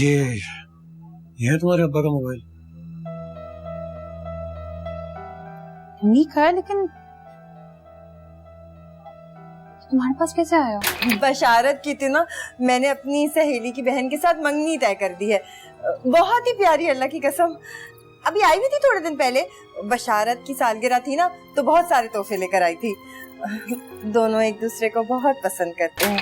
ये है तुम्हारे अब्बा का मोबाइल? नहीं खा है, लेकिन तुम्हारे पास कैसे आया? बशारत की थी ना, मैंने अपनी सहेली की बहन के साथ मंगनी तय कर दी है। बहुत ही प्यारी, अल्लाह की कसम। अभी आई हुई थी थोड़े दिन पहले। बशारत की सालगिरह थी ना, तो बहुत सारे तोहफे लेकर आई थी। दोनों एक दूसरे को बहुत पसंद करते हैं।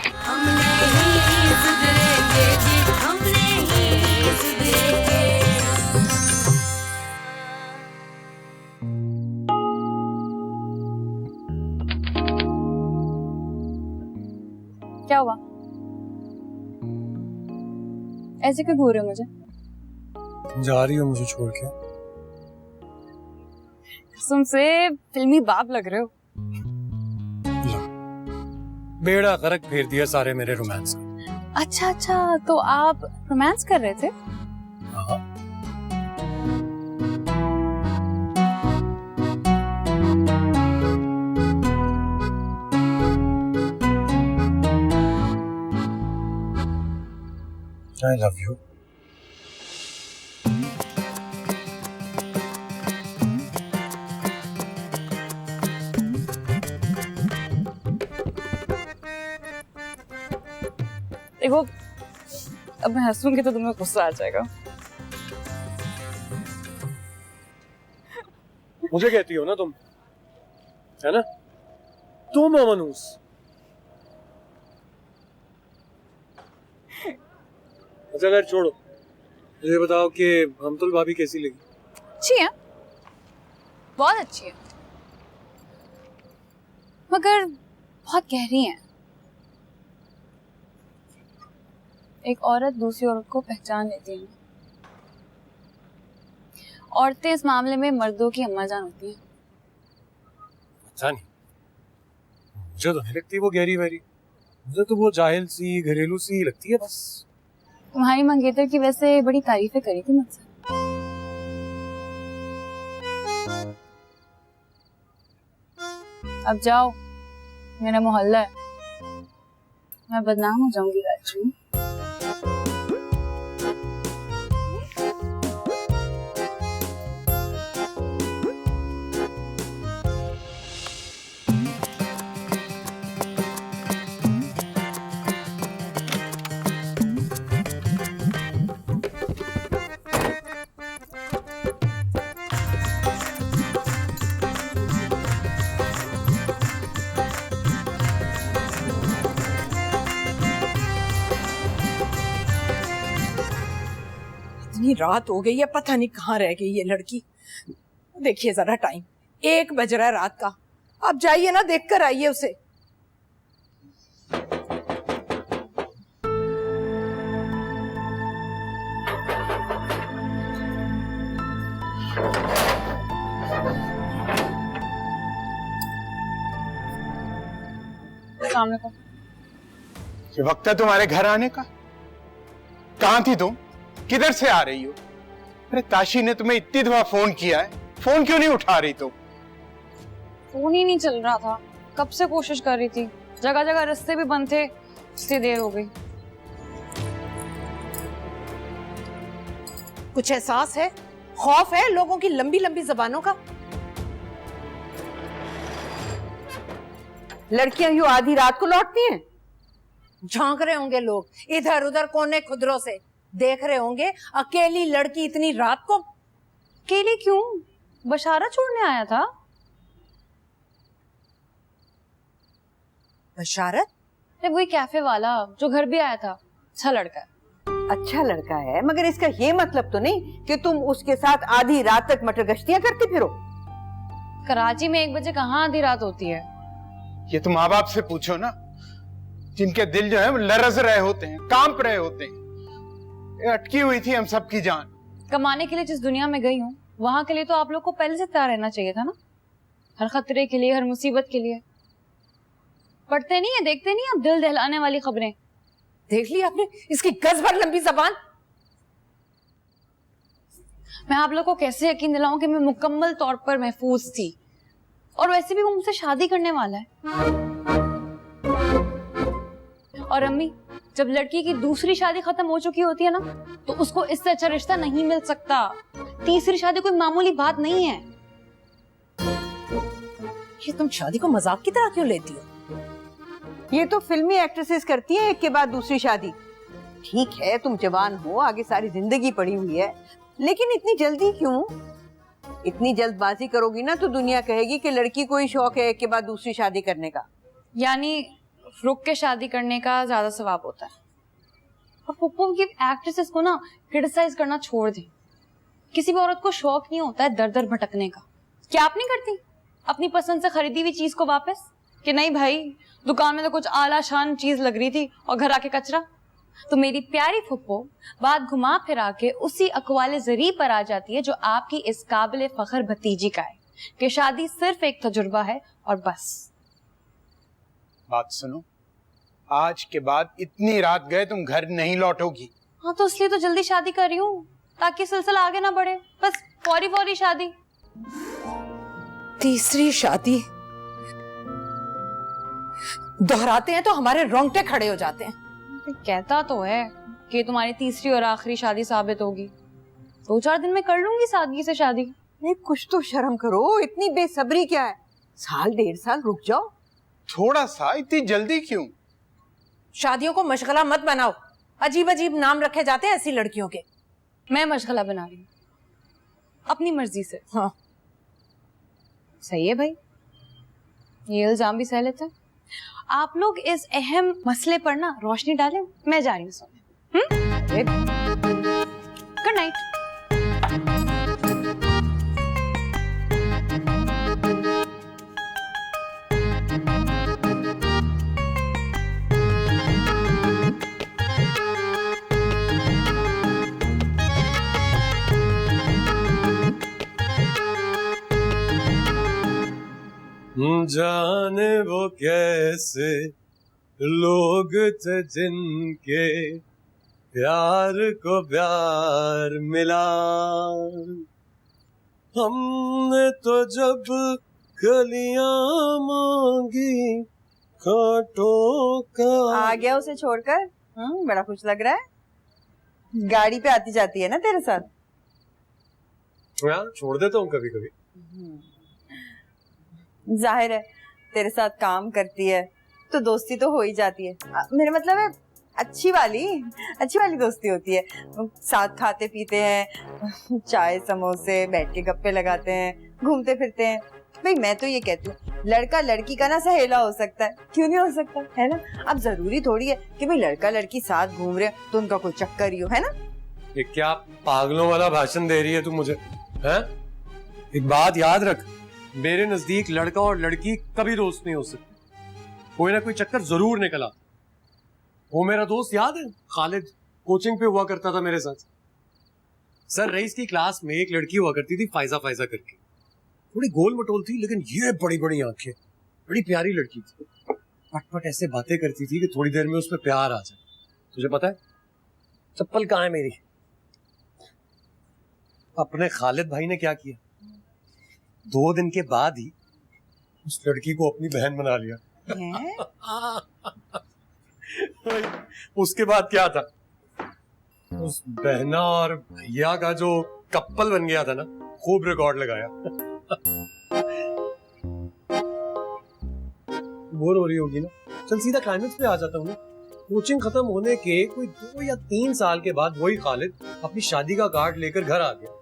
क्या हुआ? ऐसे क्यों घूर रहे हो मुझे? जा रही हो मुझे छोड़ के? कसम से फिल्मी बाप लग रहे हो। बेड़ा गर्क फेर दिया सारे मेरे रोमांस का। अच्छा, तो आप रोमांस कर रहे थे? हाँ। I love you. देखो, अब मैं हंसूंगी तो तुम्हें गुस्सा आ जाएगा। मुझे कहती हो ना तुम, है ना? तुम अमनूस। अच्छा अगर छोड़ो, मुझे बताओ कि हमतुल भाभी कैसी लगी? अच्छी है, बहुत अच्छी है, मगर बहुत गहरी है। एक औरत दूसरी औरत को पहचान लेती है। औरतें इस मामले में मर्दों की अम्माजान होती हैं। अच्छा नहीं, मुझे तो नहीं लगती वो गहरी वहरी। मुझे तो वो जाहिल सी, घरेलू सी लगती है बस। तुम्हारी मंगेतर की वैसे बड़ी तारीफें करी थी मुझसे। अब जाओ, मेरा मोहल्ला है, मैं बदनाम हो जाऊंगी राजू। इतनी रात हो गई है, पता नहीं कहाँ रह गई ये लड़की। देखिए जरा टाइम, 1 बज रहा है रात का। आप जाइए ना, देख कर आइए उसे। सामने को ये वक्त है तुम्हारे घर आने का? कहाँ थी तुम? किधर से आ रही हो? अरे ताशी ने तुम्हें इतनी दफा फोन किया है, फोन क्यों नहीं उठा रही तुम? फोन ही नहीं चल रहा था, कब से कोशिश कर रही थी, जगह जगह रास्ते भी बंद थे, इसलिए देर हो गई। कुछ एहसास है, खौफ है लोगों की लंबी लंबी जबानों का? लड़कियां यूं आधी रात को लौटती हैं? झांक रहे होंगे लोग इधर उधर कोने खुदरों से, देख रहे होंगे अकेली लड़की इतनी रात को। अकेली क्यों? बशारा छोड़ने आया था। बशारत? वही कैफे वाला जो घर भी आया था, अच्छा लड़का है। अच्छा लड़का है, मगर इसका ये मतलब तो नहीं कि तुम उसके साथ आधी रात तक मटर गश्तियां करते फिरो। कराची में 1 बजे कहाँ आधी रात होती है? ये तो माँ बाप से पूछो ना, जिनके दिल जो है वो लरज रहे होते हैं, कांप रहे होते हैं। ये अटकी हुई थी हम सबकी जान। कमाने के लिए जिस दुनिया में गई हूँ, वहां के लिए तो आप लोग को पहले से तैयार रहना चाहिए था ना, हर खतरे के लिए, हर मुसीबत के लिए। पढ़ते नहीं है, देखते नहीं आप दिल दहलाने वाली खबरें? देख ली आपने इसकी गज भर लंबी जबान। मैं आप लोग को कैसे यकीन दिलाऊं कि मैं मुकम्मल तौर पर महफूज थी, और वैसे भी वो मुझसे शादी करने वाला है। और अम्मी, जब लड़की की दूसरी शादी खत्म हो चुकी होती है ना, तो उसको इससे अच्छा रिश्ता नहीं मिल सकता। तीसरी शादी कोई मामूली बात नहीं है। ये तुम शादी को मजाक की तरह क्यों लेती हो? ये तो फिल्मी एक्ट्रेसेस करती हैं एक के बाद दूसरी शादी। ठीक है, तुम जवान हो, आगे सारी जिंदगी पड़ी हुई है, लेकिन इतनी जल्दी क्यों? इतनी जल्दबाजी करोगी ना तो दुनिया कहेगी कि लड़की को ही शौक है एक के बाद दूसरी शादी करने का। यानी रुक के शादी करने का ज्यादा सवाब होता है। और पुप्पो की एक्ट्रेसेस को ना क्रिटिसाइज करना छोड़ दे। किसी भी औरत को शौक नहीं होता है दर दर भटकने का। क्या आप नहीं करती अपनी पसंद से खरीदी हुई चीज को वापस? कि नहीं भाई, दुकान में तो कुछ आला शान चीज लग रही थी और घर आके कचरा। तो मेरी प्यारी फुप्पो बात घुमा फिरा के उसी अकवाले जरी पर आ जाती है जो आपकी इस काबिल फख्र भतीजी का है कि शादी सिर्फ एक तजुर्बा है और बस। बात सुनो, आज के बाद इतनी रात गए तुम घर नहीं लौटोगी। हाँ, तो इसलिए तो जल्दी शादी कर रही हूँ ताकि सिलसिला आगे ना बढ़े। बस फौरी फौरी शादी। तीसरी शादी दोहराते हैं तो हमारे रोंगटे खड़े हो जाते हैं। कहता तो है कि तुम्हारी तीसरी और आखिरी शादी साबित होगी। 2-4 दिन में कर लूंगी सादगी से शादी। नहीं, कुछ तो शर्म करो, इतनी बेसब्री क्या है? साल 1.5 साल रुक जाओ। थोड़ा सा, इतनी जल्दी क्यों? शादियों को मशगला मत बनाओ। अजीब अजीब नाम रखे जाते हैं ऐसी लड़कियों के। मैं मशगला बना रही हूँ अपनी मर्जी से। हाँ, सही है भाई, ये इल्जाम भी सह लेते हैं। आप लोग इस अहम मसले पर ना रोशनी डालें। मैं जा रही हूँ सोने। Good night. जाने वो कैसे लोग थे जिनके प्यार को प्यार मिला। हमने तो जब कलियां मांगी कांटों का। आ गया उसे छोड़कर? बड़ा खुश लग रहा है। गाड़ी पे आती जाती है ना तेरे साथ? हाँ, छोड़ देता हूँ कभी कभी। जाहिर है तेरे साथ काम करती है तो दोस्ती तो हो ही जाती है। मेरा मतलब है अच्छी वाली दोस्ती होती है। साथ खाते पीते हैं, चाय समोसे, बैठ के गप्पे लगाते हैं, घूमते फिरते हैं। भाई मैं तो ये कहती हूँ लड़का लड़की का ना सहेला हो सकता है, क्यों नहीं हो सकता, है ना? अब जरूरी थोड़ी है कि भाई लड़का लड़की साथ घूम रहे तो उनका कोई चक्कर ही हो, है ना? ये क्या पागलों वाला भाषण दे रही है तू मुझे? हैं? एक बात याद रख, मेरे नजदीक लड़का और लड़की कभी दोस्त नहीं हो सकते। कोई ना कोई चक्कर जरूर निकला। वो मेरा दोस्त याद है खालिद, कोचिंग पे हुआ करता था मेरे साथ। सर रईस की क्लास में एक लड़की हुआ करती थी फायजा करके। थोड़ी गोल मटोल थी लेकिन ये बड़ी बड़ी आंखें, बड़ी प्यारी लड़की थी। पट ऐसे बातें करती थी कि थोड़ी देर में उसमें प्यार आ जाए। तुझे पता है चप्पल कहाँ है मेरी? अपने खालिद भाई ने क्या किया, 2 दिन के बाद ही उस लड़की को अपनी बहन बना लिया। उसके बाद क्या था, उस बहना और भैया का जो कपल बन गया था ना, खूब रिकॉर्ड लगाया। बोर हो रही होगी ना, चल सीधा क्लाइमेक्स पे आ जाता हूँ ना। कोचिंग खत्म होने के कोई 2 या 3 साल के बाद वही खालिद अपनी शादी का कार्ड लेकर घर आ गया।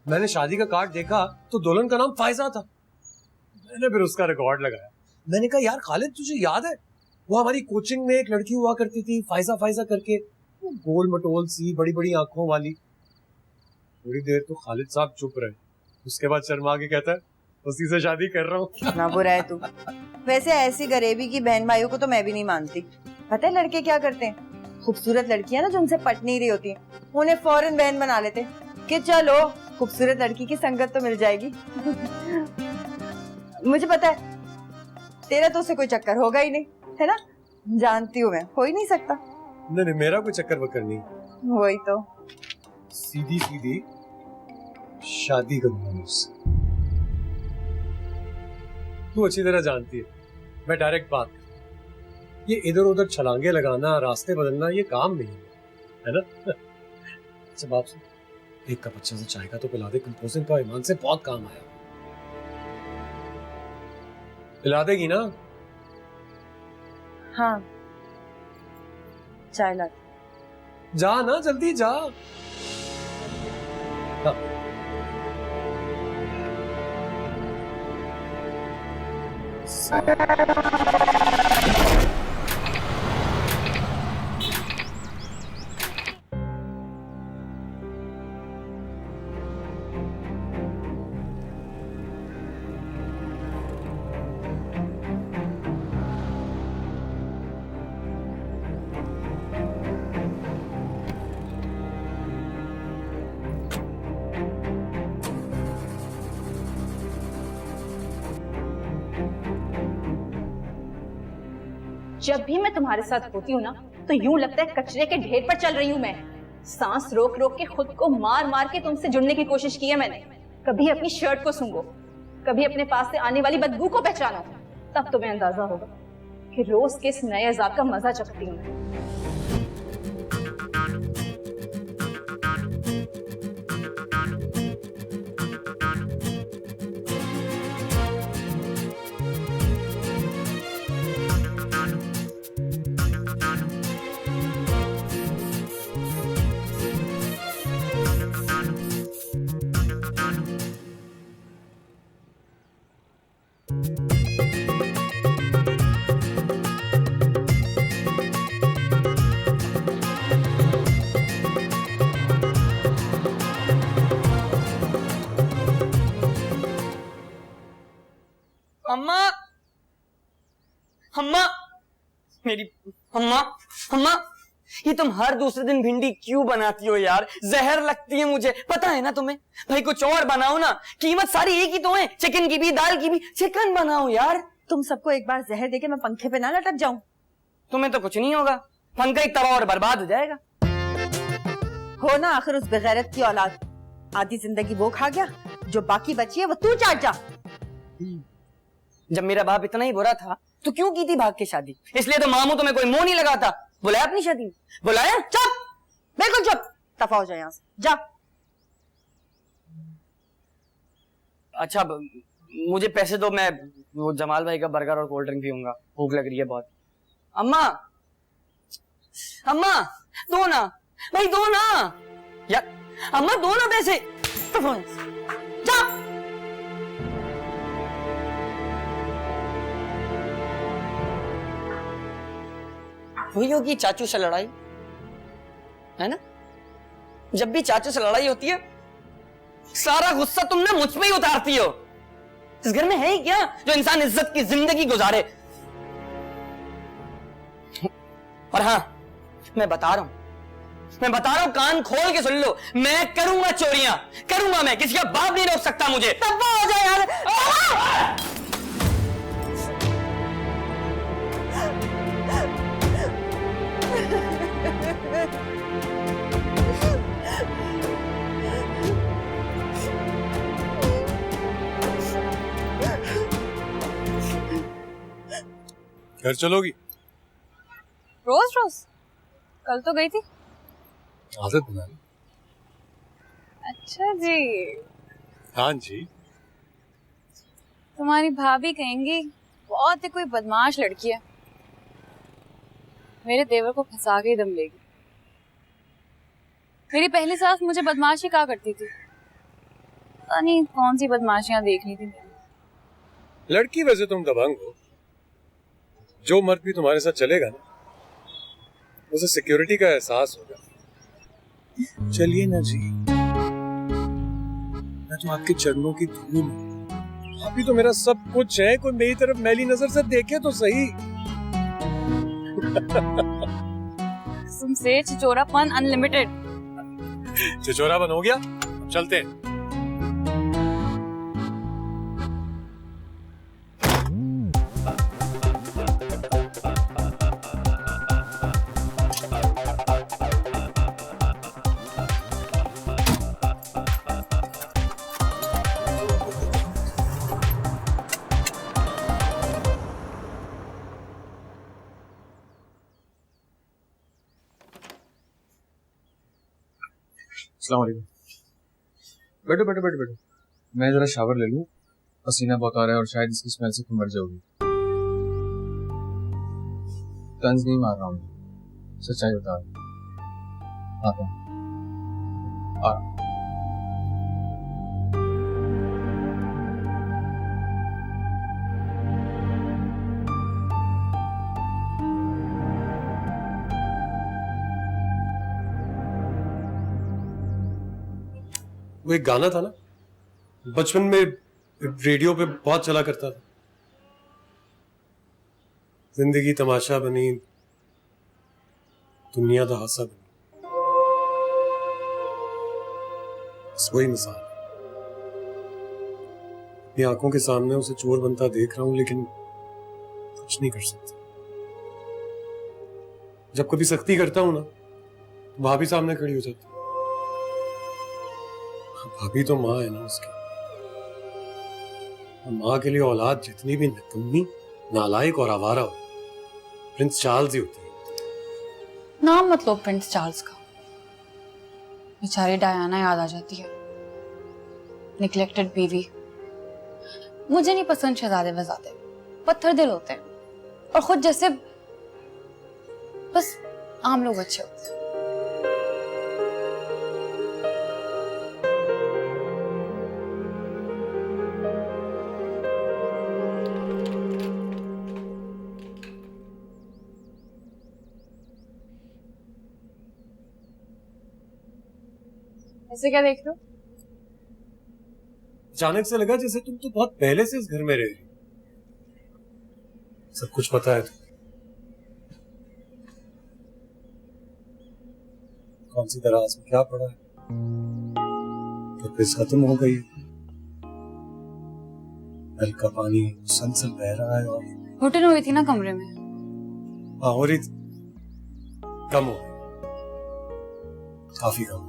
मैंने शादी का कार्ड देखा तो दुल्हन का नाम फायजा था। मैंने फिर उसका रिकॉर्ड लगाया। मैंने कहा यार खालिद, तुझे याद है वो हमारी कोचिंग में एक लड़की हुआ करती थी फायजा करके, वो गोल मटोल सी बड़ी बड़ी आंखों वाली। थोड़ी देर तो खालिद साहब चुप रहे, उसके बाद शर्मा के कहता है उसी से शादी कर रहा हूँ। ना बुरा है तू। वैसे ऐसी गरीबी की बहन भाइयों को तो मैं भी नहीं मानती। पता है लड़के क्या करते हैं? खूबसूरत लड़कियां ना जो उनसे पट नहीं रही होती, उन्हें फौरन बहन बना लेते कि चलो खूबसूरत लड़की की संगत तो मिल जाएगी। मुझे पता है तेरा तो उसे कोई चक्कर होगा ही नहीं, है ना? जानती हूँ मैं, हो ही नहीं सकता। नहीं मेरा कोई चक्कर वक्कर नहीं। वही तो, सीधी शादी करूंगा उससे। तू अच्छी तरह जानती है मैं डायरेक्ट बात करता हूं। ये इधर उधर छलांगे लगाना, रास्ते बदलना ये काम नहीं है ना? अच्छा बाप से एक कप अच्छा से चाय का तो पिला दे, कंपोजिंग का ईमान से बहुत काम आया। पिला देगी ना? हाँ, चाय ला। जा ना, जल्दी जा। हाँ। जब भी मैं तुम्हारे साथ होती हूँ ना तो यूं लगता है कचरे के ढेर पर चल रही हूँ मैं। सांस रोक रोक के खुद को मार मार के तुमसे जुड़ने की कोशिश की है मैंने। कभी अपनी शर्ट को सूंघो, कभी अपने पास से आने वाली बदबू को पहचानो, तब तुम्हें अंदाजा होगा कि रोज के इस नए अजाब का मजा चखती हूँ मैं। अम्मा, अम्मा, मेरी अम्मा, अम्मा, ये तुम हर दूसरे दिन भिंडी क्यों बनाती हो यार? जहर लगती है मुझे, पता है ना तुम्हें? भाई कुछ और बनाओ ना, कीमत सारी एक ही तो है, चिकन की भी दाल की भी। चिकन बनाओ यार। तुम सबको एक बार जहर देके मैं पंखे पे ना लटक जाऊं। तुम्हें तो कुछ नहीं होगा, पंखा ही तबाह और बर्बाद हो जाएगा। हो ना आखिर उस बेगैरत की औलाद। आधी जिंदगी वो खा गया, जो बाकी बची है वो तू चाट जा। जब मेरा बाप इतना ही बुरा था तो क्यों की थी भाग के शादी? इसलिए तो मामू तुम्हें कोई मुंह नहीं लगाता। बुलाया अपनी शादी में? बुलाया? चुप, बिल्कुल चुप, दफा हो जाए यहाँ से, जा। अच्छा मुझे पैसे दो, मैं वो जमाल भाई का बर्गर और कोल्ड ड्रिंक पीऊंगा, भूख लग रही है बहुत। अम्मा, अम्मा दो ना भाई, दो ना यार, अम्मा दो ना पैसे। जा। हुई होगी चाचू से लड़ाई, है ना? जब भी चाचू से लड़ाई होती है सारा गुस्सा तुमने मुझ पे ही उतारती हो। इस घर में है ही क्या जो इंसान इज्जत की जिंदगी गुजारे? और हाँ, मैं बता रहा हूं, कान खोल के सुन लो, मैं करूंगा चोरियां, करूंगा मैं, किसी का बाप नहीं रोक सकता मुझे। तब हो जाए यार। घर चलोगी? रोज रोज? कल तो गई थी। आदत बना ली। अच्छा जी। हाँ जी। तुम्हारी भाभी कहेंगी बहुत ही कोई बदमाश लड़की है, मेरे देवर को फंसा के ही दम लेगी। मेरी पहली सास मुझे बदमाशी कहा करती थी, पता नहीं कौन सी बदमाशियां देख ली थी मैंने। लड़की वैसे तुम दबंग हो, जो मर्द भी तुम्हारे साथ चलेगा ना उसे सिक्योरिटी का एहसास होगा। चलिए ना जी, मैं तो आपके चरणों की धूल हूं, आप ही तो मेरा सब कुछ है। कोई मेरी तरफ मैली नजर से देखे तो सही। तुमसे चिचोरापन अनलिमिटेड। चिचोरापन हो गया, चलते हैं। अस्सलाम वालेकुम। बैठो बैठो बैठो बैठो, मैं जरा शावर ले लूं, पसीना बहुत आ रहा है और शायद इसकी स्मेल से तुम मर जाओगी। तंज नहीं मार रहा हूँ, सच्चाई बता रहा हूँ। आता हूँ। वो एक गाना था ना, बचपन में रेडियो पे बहुत चला करता था, जिंदगी तमाशा बनी दुनिया दा हासा बनी। बस वही मिसाल है। अपनी आंखों के सामने उसे चोर बनता देख रहा हूं, लेकिन कुछ नहीं कर सकता। जब कभी सख्ती करता हूं ना, तो भाभी सामने खड़ी हो जाती। भाभी तो माँ है ना उसकी। माँ के लिए औलाद जितनी भी निकम्मी, नालायक और आवारा हो, प्रिंस चार्ल्स ही होती है। नाम मत लो प्रिंस चार्ल्स का, बेचारी डायना याद आ जाती है। निग्लेक्टेड बीवी। मुझे नहीं पसंद शहजादे वजादे, पत्थर दिल होते हैं और खुद जैसे बस आम लोग अच्छे होते हैं। ऐसे क्या देख रहे हो? अचानक से लगा जैसे तुम तो बहुत पहले से इस घर में रह रही। सब कुछ पता है तुम्हें। कौन सी दराज में क्या पड़ा है, तो फिर खत्म हो गई। नल का पानी मुसलसल बह रहा है और घुटन हुई थी ना कमरे में। हाँ, हो रही थी। कम हो गई, काफी कम हो गई।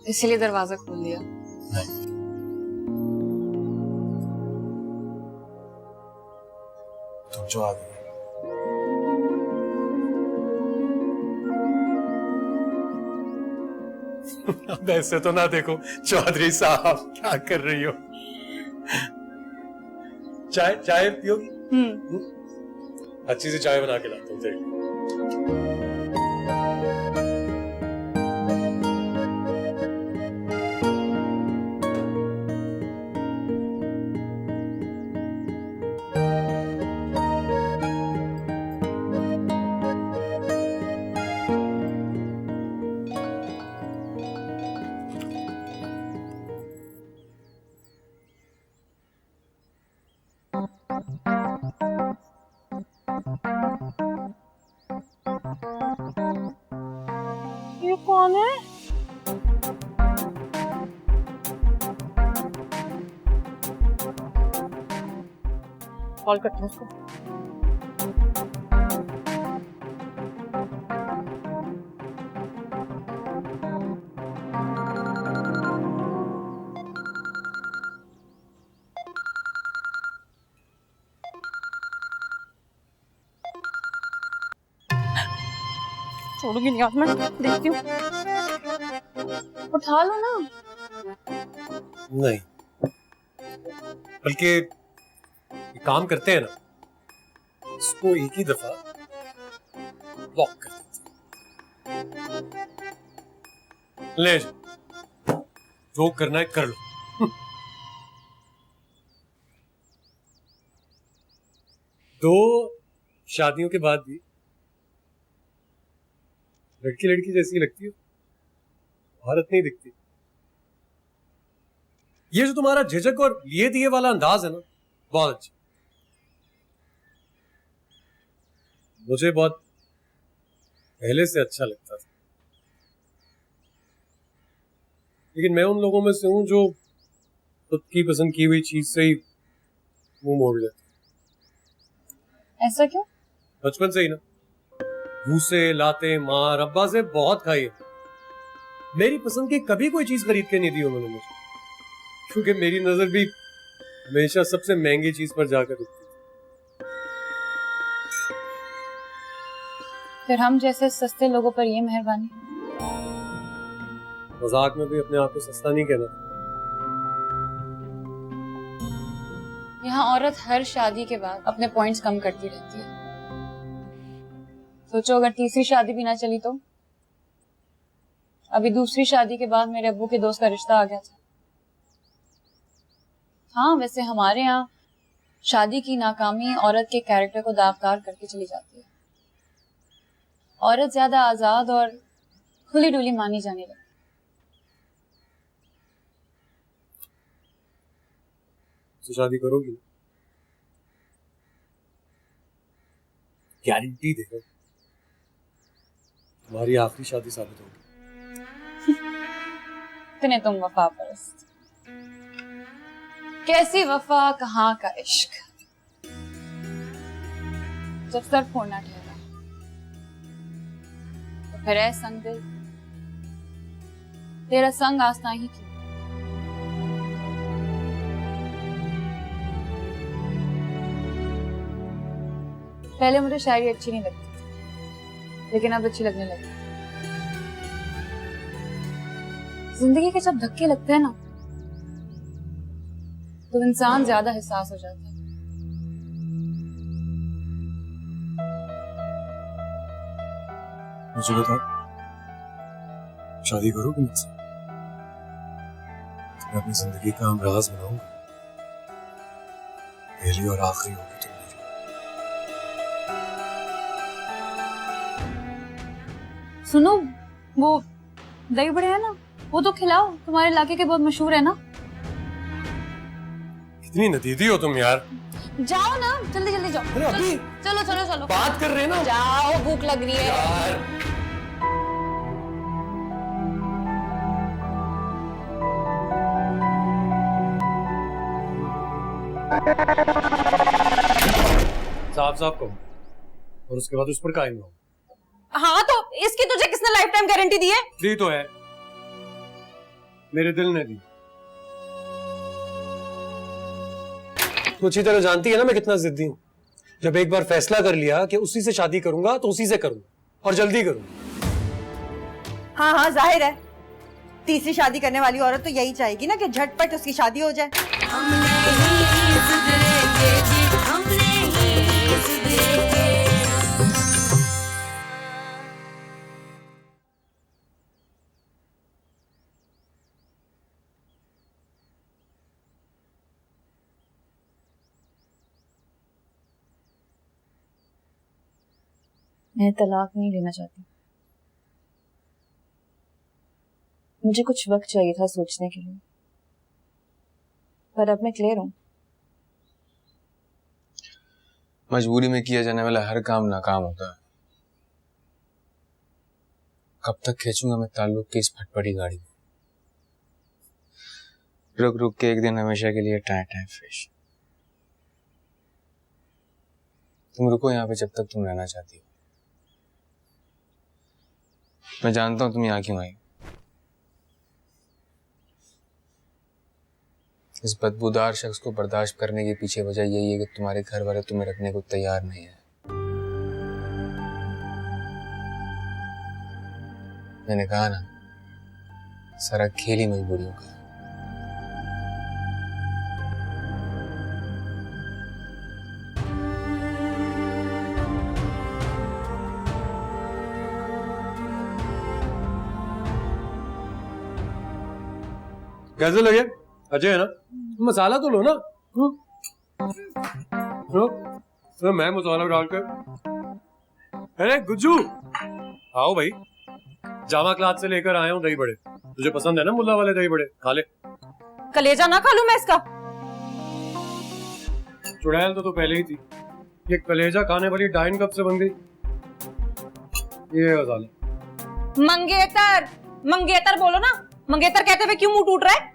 इसीलिए दरवाजा खोल दिया। नहीं, तुम जो आ गई। अब ऐसे तो ना देखो चौधरी साहब, क्या कर रही हो? चाय चाय पियोगी? अच्छी सी चाय बना के लाता हूँ तेरे। ये कौन है? कॉल करते हैं उसको। छोड़ूंगी नहीं आज मैं, देखती हूँ। उठा लो ना। नहीं, बल्कि एक काम करते हैं ना, इसको एक ही दफा लॉक कर देते हैं। ले जाओ, जो करना है कर लो। दो शादियों के बाद भी लड़की लड़की जैसी लगती हो, भारत नहीं दिखती। ये जो तुम्हारा झिझक और लिए दिए वाला अंदाज है ना, बहुत अच्छा। मुझे बहुत पहले से अच्छा लगता था, लेकिन मैं उन लोगों में से हूं जो खुद की पसंद की हुई चीज से ही मुंह मोड़ लेते। ऐसा क्यों? बचपन से ही ना, भूसे लाते मार अब्बा से बहुत खाई है। मेरी पसंद की कभी कोई चीज खरीद के नहीं दी उन्होंने मुझे, क्योंकि मेरी नजर भी हमेशा सबसे महंगी चीज पर जाकर रुकती थी। फिर हम जैसे सस्ते लोगों पर ये मेहरबानी। मजाक में भी अपने आप को सस्ता नहीं कहना। यहाँ औरत हर शादी के बाद अपने पॉइंट्स कम करती रहती है। सोचो अगर तीसरी शादी भी ना चली तो। अभी दूसरी शादी के बाद मेरे अब्बू के दोस्त का रिश्ता आ गया था। हाँ, वैसे हमारे यहाँ शादी की नाकामी औरत के कैरेक्टर को दागदार करके चली जाती है। औरत ज्यादा आजाद और खुली डुली मानी जाने लगी। तो शादी करोगी? गारंटी दे रहा हूं, तुम्हारी आखिरी शादी साबित होगी। इतने तुम वफा परस्त। कैसी वफा, कहाँ का इश्क। जब सर फोड़ना ठहरा तो फिर ऐ संग दिल, तेरा संग आस्था ही क्यों। पहले मुझे शायरी अच्छी नहीं लगती थी, लेकिन अब अच्छी लगने लगी। जिंदगी के जब धक्के लगते हैं ना, तो इंसान ज्यादा हिसास हो जाता है। मुझे बताओ, शादी करोगे मुझसे? मैं अपनी जिंदगी का हमराज बनाऊंगा। पहली और आखिरी होगी तुम मेरी। सुनो, वो दही बड़े है ना, वो तो खिलाओ, तुम्हारे इलाके के बहुत मशहूर है ना। कितनी नदीदी हो तुम यार। जाओ ना, जल्दी जल्दी जाओ। अरे अभी चलो चलो चलो, बात कर रहे हैं ना। जाओ, भूख लग रही है यार साफ साफ कहो, और उसके बाद उस पर कायम रहो। हाँ, तो इसकी तुझे किसने लाइफ टाइम गारंटी दी है? दी तो है, मेरे दिल ने दी। तू अच्छी तरह जानती है ना मैं कितना जिद्दी हूं। जब एक बार फैसला कर लिया कि उसी से शादी करूंगा तो उसी से करूंगा, और जल्दी करूंगा। हाँ हाँ, जाहिर है तीसरी शादी करने वाली औरत तो यही चाहेगी ना कि झटपट उसकी शादी हो जाए। मैं तलाक नहीं लेना चाहती। मुझे कुछ वक्त चाहिए था सोचने के लिए, पर अब मैं क्लियर हूँ। मजबूरी में किया जाने वाला हर काम नाकाम होता है। कब तक खींचूंगा मैं ताल्लुक की इस फटफटी गाड़ी को? रुक रुक के एक दिन हमेशा के लिए टाइम टाइम फिश। तुम रुको यहाँ पे जब तक तुम रहना चाहती हो। मैं जानता हूं तुम यहाँ क्यों आई। इस बदबूदार शख्स को बर्दाश्त करने के पीछे वजह यही है कि तुम्हारे घर वाले तुम्हें रखने को तैयार नहीं है। मैंने कहा ना, सारा खेल ही मजबूरियों का। कैसे लगे? अच्छे है ना? मसाला तो लो ना। तो मैं मसाला डालकर। अरे गुज्जू, आओ भाई, जामा क्लास से लेकर आया हूँ दही बड़े। तुझे पसंद है ना मुल्ला वाले दही बड़े? खा ले। कलेजा ना खा लूं मैं इसका? चुड़ैल तो पहले ही थी, ये कलेजा खाने वाली डाइन कब से बन गई? ये मसाला। मंगेतर, मंगेतर बोलो ना। मंगेतर कहते हुए क्यों मुंह टूट रहा है?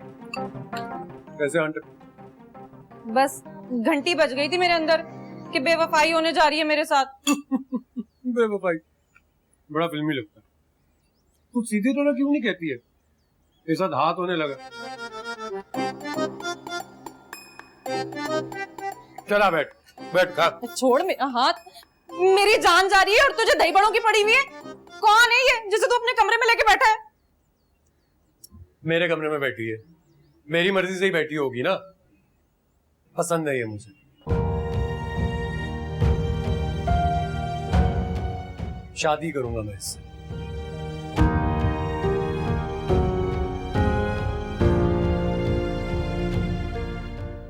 कैसे आंटी? बस घंटी बज गई थी मेरे अंदर कि बेवफाई होने जा रही है मेरे साथ। बेवफाई बड़ा फिल्मी लगता है। तू सीधे तो ना क्यों नहीं कहती है? तेरे साथ हाथ होने लगा। चला बैठ बैठ, खा। छोड़ मेरा हाथ, मेरी जान जा रही है और तुझे दही बड़ों की पड़ी हुई है। कौन है ये जिसे तू अपने कमरे में लेके बैठा है? मेरे कमरे में बैठी है, मेरी मर्जी से ही बैठी होगी ना। पसंद नहीं है मुझे। शादी करूंगा मैं इससे।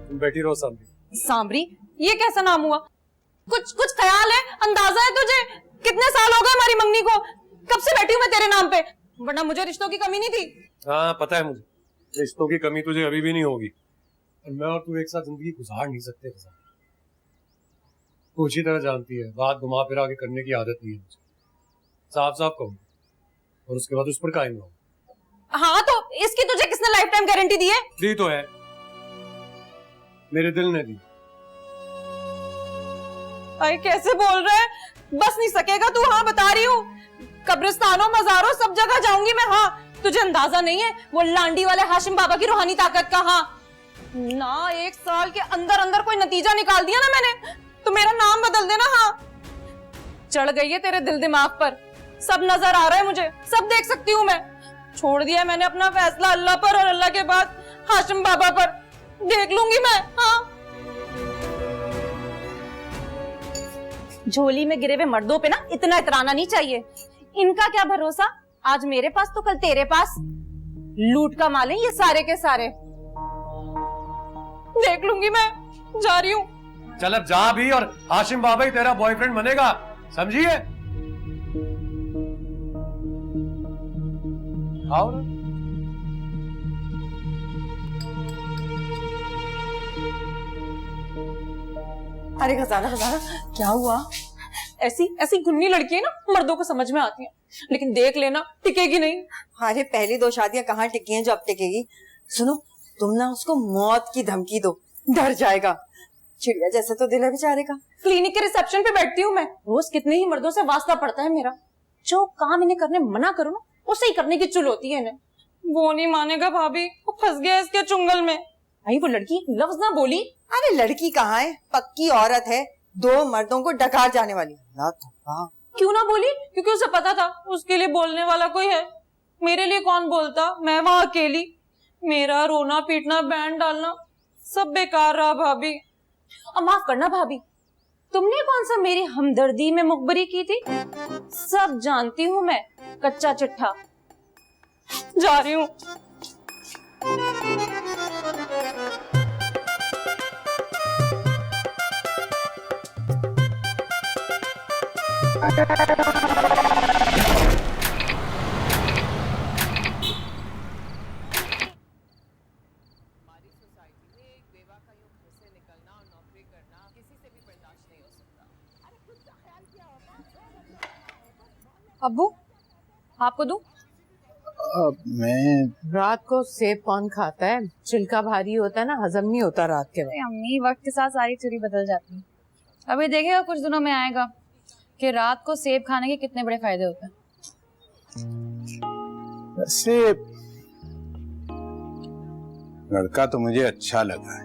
तुम बैठी रहो सामने। सांबरी, ये कैसा नाम हुआ? कुछ कुछ ख्याल है, अंदाजा है तुझे? कितने साल हो गए हमारी मंगनी को? कब से बैठी हूँ मैं तेरे नाम पे? वरना मुझे रिश्तों की कमी नहीं थी। हाँ पता है मुझे, रिश्तों की कमी तुझे अभी भी नहीं होगी। मैं और तू एक साथ जिंदगी गुजार नहीं सकते। तू अच्छी तरह जानती है, बात घुमा फिरा के करने की आदत नहीं है मुझे। साफ साफ कहूँ और उसके बाद उस पर कायम रहूं। हाँ तो इसकी तुझे किसने लाइफ टाइम गारंटी दी है? दी तो है, मेरे दिल ने दी। अरे कैसे बोल रहा है? बस नहीं सकेगा तू? हाँ बता रही हूँ, कब्रिस्तानों मजारों सब जगह जाऊंगी मैं। हाँ तुझे अंदाजा नहीं है वो लांडी वाले हाशिम बाबा की रूहानी ताकत का। हाँ ना, 1 साल के अंदर अंदर कोई नतीजा निकाल दिया ना मैंने तो मेरा नाम बदल देना। हाँ चढ़ गई है तेरे दिल दिमाग पर, सब नजर आ रहा है मुझे, सब देख सकती हूँ मैं। छोड़ दिया मैंने अपना फैसला अल्लाह पर और अल्लाह के बाद हाशिम बाबा पर। देख लूंगी मैं। हाँ झोली में गिरे हुए मर्दों पे ना इतना इतराना नहीं चाहिए। इनका क्या भरोसा, आज मेरे पास तो कल तेरे पास। लूट का माल है ये सारे के सारे। देख लूंगी मैं, जा रही हूँ। चल अब जा भी, और हाशिम बाबा ही तेरा बॉयफ्रेंड बनेगा, समझिए? आओ ना। अरे खजाना खजाना, क्या हुआ? ऐसी ऐसी गुन्नी लड़की है ना, मर्दों को समझ में आती है, लेकिन देख लेना टिकेगी नहीं। अरे पहली 2 शादियां कहाँ टिकी हैं जो अब टिकेगी? सुनो, तुम ना उसको मौत की धमकी दो, डर जाएगा। चिड़िया जैसा तो दिल है बेचारे का। क्लिनिक के रिसेप्शन पे बैठती हूँ मैं, रोज कितने ही मर्दों से वास्ता पड़ता है मेरा। जो काम इन्हें करने मना करो ना, उसे ही करने की चुल होती है इन्हें। वो नहीं मानेगा भाभी, वो फंस गया इसके चुंगल में। भाई वो लड़की लफ्ज ना बोली। अरे लड़की कहाँ है, पक्की औरत है, 2 मर्दों को डकार जाने वाली। क्यों ना बोली? क्योंकि उसे पता था उसके लिए बोलने वाला कोई है। मेरे लिए कौन बोलता, मैं वहां अकेली। मेरा रोना पीटना बैंड डालना सब बेकार रहा भाभी। अब माफ करना भाभी, तुमने कौन सा मेरी हमदर्दी में मुखबरी की थी? सब जानती हूँ मैं, कच्चा चिट्ठा। जा रही हूँ। अब्बू आपको दूं? मैं रात को सेब कौन खाता है? छिलका भारी होता है ना, हजम नहीं होता रात के वक्त। अम्मी वक्त के साथ सारी चीजें बदल जाती है। अभी देखेगा कुछ दिनों में आएगा कि रात को सेब खाने के कितने बड़े फायदे होते हैं। वैसे लड़का तो मुझे अच्छा लगा है,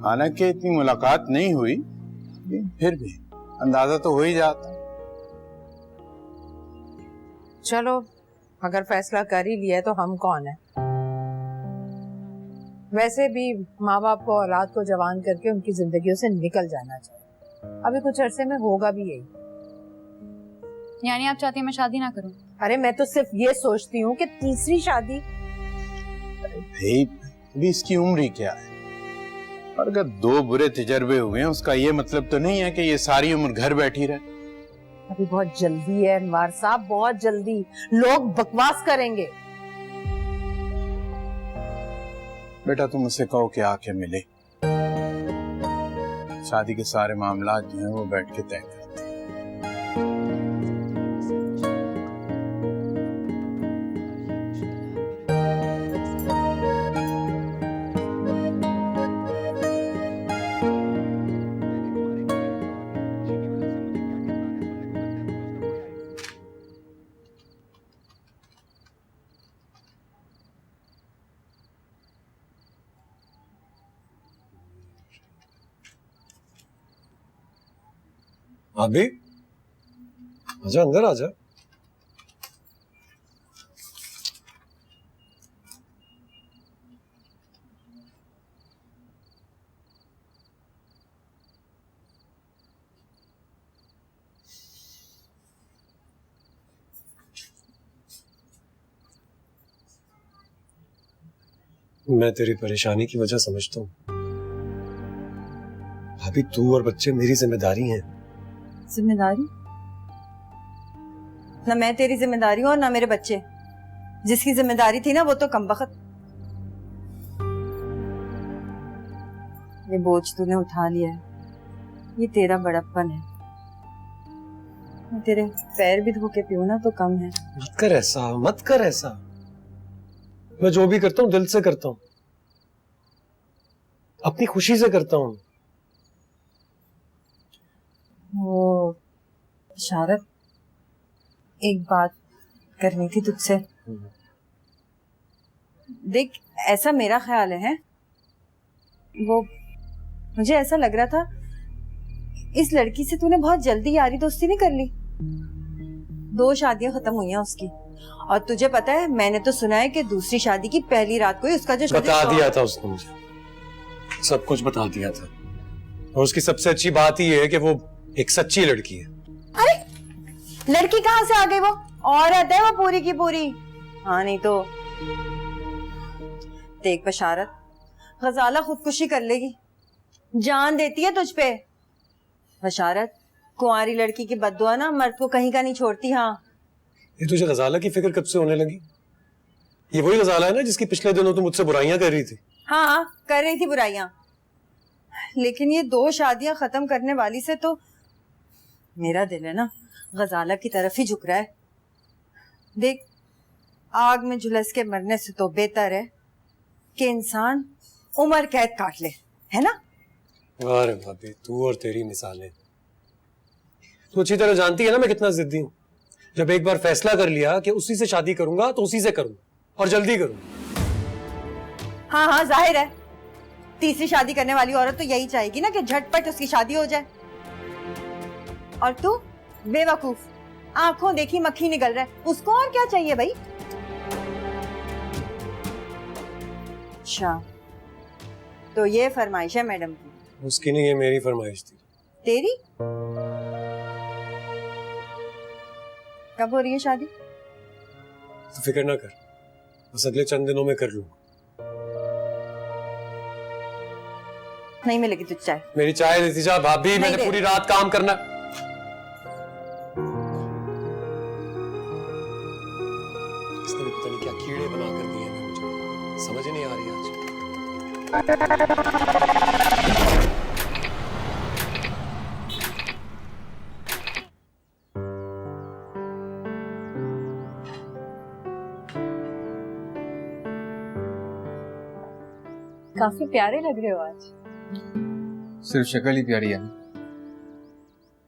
हालांकि इतनी मुलाकात नहीं हुई, लेकिन फिर भी अंदाजा तो हो ही जाता। चलो अगर फैसला कर ही लिया है तो हम कौन है। वैसे भी माँ बाप को औलाद को जवान करके उनकी जिंदगियों से निकल जाना चाहिए। अभी कुछ अरसे में होगा भी यही। यानी आप चाहती हैं मैं शादी ना करूं? अरे मैं तो सिर्फ ये सोचती हूँ कि तीसरी शादी। भाई अभी इसकी उम्र ही क्या है, और अगर 2 बुरे तजर्बे हुए हैं उसका ये मतलब तो नहीं है कि ये सारी उम्र घर बैठी रहे। अभी बहुत जल्दी है अनवार साहब, बहुत जल्दी। लोग बकवास करेंगे। बेटा तुम मुझसे कहो कि आके मिले, शादी के सारे मामला जो हैं वो बैठ के तय करते हैं। अभी आजा, अंदर आजा। मैं तेरी परेशानी की वजह समझता हूँ भाभी, तू और बच्चे मेरी जिम्मेदारी हैं। जिम्मेदारी? ना मैं तेरी जिम्मेदारी हूँ और ना मेरे बच्चे। जिसकी जिम्मेदारी थी ना वो तो कमबख्त। ये बोझ तूने उठा लिया है, ये तेरा बड़प्पन है। मैं तेरे पैर भी धो के पीऊं ना तो कम है। मत कर ऐसा, मत कर ऐसा। मैं जो भी करता हूँ दिल से करता हूँ, अपनी खुशी से करता हूँ। वो बशारत, एक बात करनी थी तुझसे। देख, ऐसा मेरा ख्याल है, वो मुझे ऐसा लग रहा था इस लड़की से तूने बहुत जल्दी यारी दोस्ती नहीं कर ली। 2 शादियां खत्म हुई हैं उसकी, और तुझे पता है मैंने तो सुना है कि दूसरी शादी की पहली रात को ही उसका जो बता दिया था उसने, मुझे सब कुछ बता दिया था। और उसकी सबसे अच्छी बात ही है कि वो एक सच्ची लड़की है। अरे लड़की कहाँ से आ गई? वो औरत है वो पूरी की पूरी। हाँ नहीं तो देख बशारत, गजाला खुदकुशी कर लेगी, जान देती है तुझ पे। बशारत, कुंवारी लड़की की बद्दुआ ना मर्द को कहीं का नहीं छोड़ती। हाँ, ये तुझे गजाला की फिक्र कब से होने लगी? ये वही गजाला है ना जिसकी पिछले दिनों तुम मुझसे बुराइयां कर रही थी? हाँ कर रही थी बुराइयां, लेकिन ये 2 शादियां खत्म करने वाली से तो मेरा दिल है ना गजाला की तरफ ही झुक रहा है। देख, आग में झुलस के मरने से तो बेहतर है कि इंसान उम्र कैद काट ले, है ना? अरे भाभी, तू और तेरी मिसालें। तू अच्छी तरह जानती है ना मैं कितना जिद्दी हूँ। जब एक बार फैसला कर लिया कि उसी से शादी करूंगा तो उसी से करूंगा, और जल्दी करूंगा। हाँ हाँ जाहिर है, तीसरी शादी करने वाली औरत तो यही चाहेगी ना कि झटपट उसकी शादी हो जाए। और तू बेवकूफ, आंखों देखी मक्खी निकल रहा है, उसको और क्या चाहिए भाई? अच्छा, तो ये फरमाइश है मैडम की? उसकी नहीं, ये मेरी फरमाइश थी। तेरी? कब हो रही है शादी? तो फिक्र ना कर, बस अगले चंद दिनों में कर लूंगा। नहीं मिलेगी तुझ चाय? मेरी चाय देती जा भाभी, मैंने दे। पूरी रात काम करना। इसने भी पता नहीं क्या कीड़े बना कर दिए हैं मुझे, समझ ही नहीं आ रही आज। काफी प्यारे लग रहे हो आज। सिर्फ शक्ल ही प्यारी है,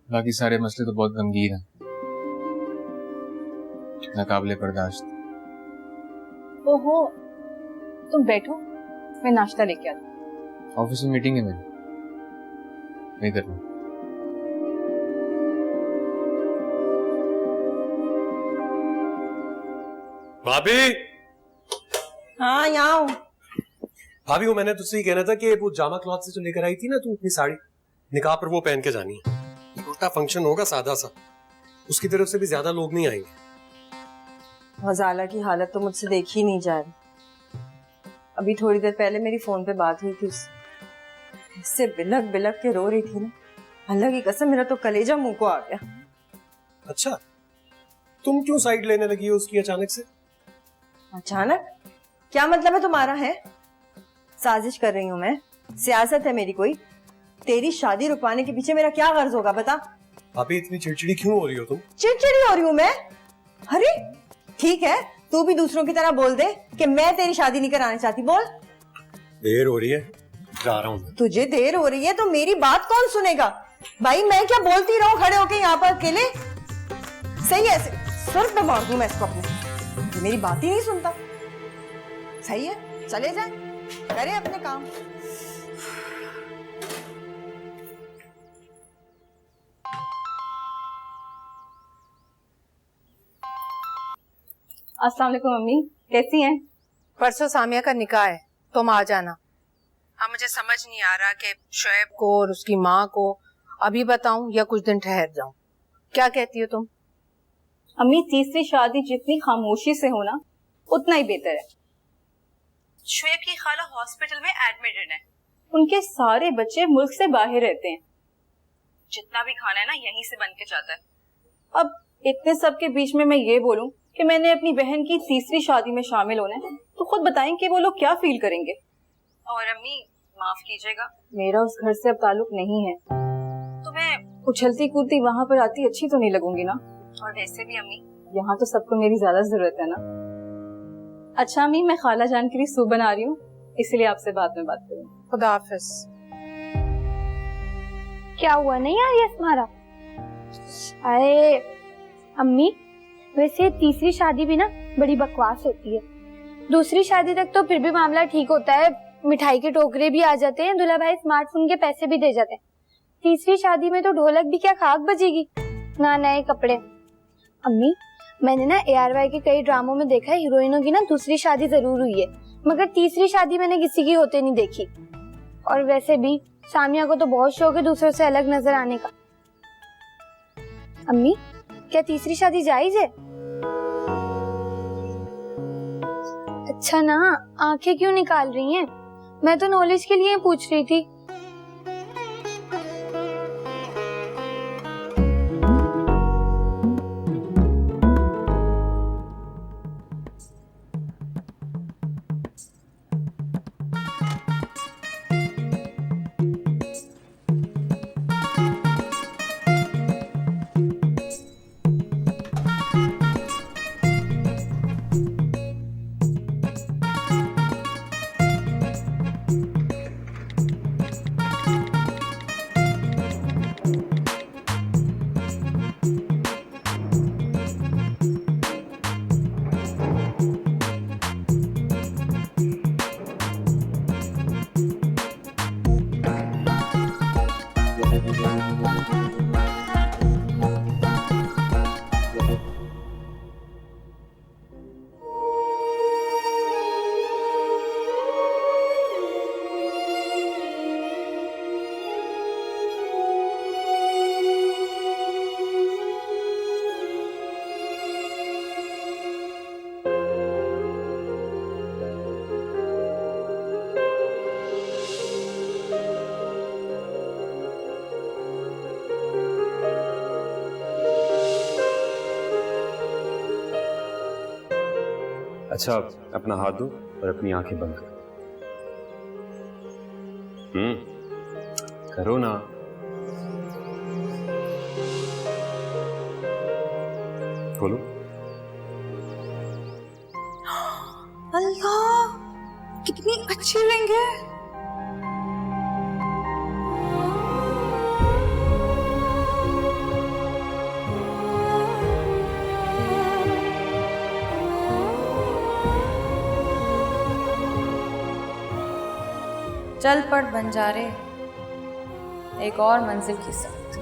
बाकी सारे मसले तो बहुत गंभीर हैं, नाकाबिले बर्दाश्त। ओहो, तुम बैठो, मैं नाश्ता लेके आती हूँ। ऑफिस में मीटिंग है मेरी, नहीं करना। भाभी, हाँ यहाँ हूँ। भाभी वो मैंने तुझसे ही कहना था कि वो जामा क्लॉथ से जो लेकर आई थी ना तू अपनी साड़ी, निकाह पर वो पहन के जानी है। छोटा फंक्शन होगा सादा सा, उसकी तरफ से भी ज्यादा लोग नहीं आएंगे। गजाला की हालत तो मुझसे देखी ही नहीं जा रही। अभी थोड़ी देर पहले मेरी फोन पे बात हुई थी उससे, बिलक बिलक के रो रही थी ना, अल्लाह की कसम मेरा तो कलेजा मुंह को आ गया। अच्छा, तुम क्यों साइड लेने लगी हो उसकी अचानक से? अचानक? क्या मतलब है तुम्हारा? है साजिश कर रही हूँ मैं, सियासत है मेरी कोई? तेरी शादी रुकवाने के पीछे मेरा क्या गर्ज होगा बता? भाभी इतनी चिड़चिड़ी क्यों हो रही हो तुम? चिड़चिड़ी हो रही हूँ मैं? अरे ठीक है, तू भी दूसरों की तरह बोल दे कि मैं तेरी शादी नहीं कराना चाहती। बोल। देर हो रही है, जा रहा हूँ। तुझे देर हो रही है तो मेरी बात कौन सुनेगा भाई? मैं क्या बोलती रहूं खड़े होके यहाँ पर अकेले? सही है, सिर पे मार दूं मैं इसको अपने, मेरी बात ही नहीं सुनता। सही है, चले जाए, करे अपने काम। अस्सलाम वालेकुम मम्मी, कैसी हैं? परसों सामिया का निकाह है, तुम आ जाना। हाँ, मुझे समझ नहीं आ रहा कि शोएब को और उसकी माँ को अभी बताऊं या कुछ दिन ठहर जाऊं। क्या कहती हो तुम? अम्मी, तीसरी शादी जितनी खामोशी से हो ना उतना ही बेहतर है। शोएब की खाला हॉस्पिटल में एडमिटेड है। उनके सारे बच्चे मुल्क से बाहर रहते हैं। जितना भी खाना है ना यहीं से बन के जाता है। अब इतने सब के बीच में मैं ये बोलूं कि मैंने अपनी बहन की तीसरी शादी में शामिल होना है, तो खुद बताएं कि वो लोग क्या फील करेंगे। और अम्मी माफ कीजिएगा, मेरा उस घर से अब ताल्लुक नहीं है, तो मैं उछलती कूदती वहां पर आती अच्छी तो नहीं लगूंगी ना। और वैसे भी अम्मी यहाँ तो सबको मेरी ज्यादा जरूरत है ना। अच्छा अम्मी, मैं खाला जान के लिए सूप बना रही हूँ, इसलिए आपसे बाद में बात करूँ। खुदा हाफिज। क्या हुआ, नहीं आ रही तुम्हारा? अरे अम्मी, वैसे तीसरी शादी भी ना बड़ी बकवास होती है। दूसरी शादी तक तो फिर भी मामला ठीक होता है, मिठाई के टोकरे भी आ जाते हैं, दूल्हा भाई स्मार्टफोन के पैसे भी दे जाते हैं। तीसरी शादी में तो ढोलक भी क्या खाक बजेगी, ना नए कपड़े। अम्मी, मैंने ना ARY के कई ड्रामों में देखा है हीरोइनों की ना दूसरी शादी जरूर हुई है, मगर तीसरी शादी मैंने किसी की होते नहीं देखी। और वैसे भी सामिया को तो बहुत शौक है दूसरों से अलग नजर आने का। अम्मी, क्या तीसरी शादी जायज है? अच्छा ना, आंखें क्यों निकाल रही हैं? मैं तो नॉलेज के लिए पूछ रही थी। अच्छा, अपना हाथ दो और अपनी आंखें बंद करो। करो ना। खोलो। अल्लाह, कितनी अच्छी रिंग है। चल पड़ बंजारे, एक और मंजिल की सख्त।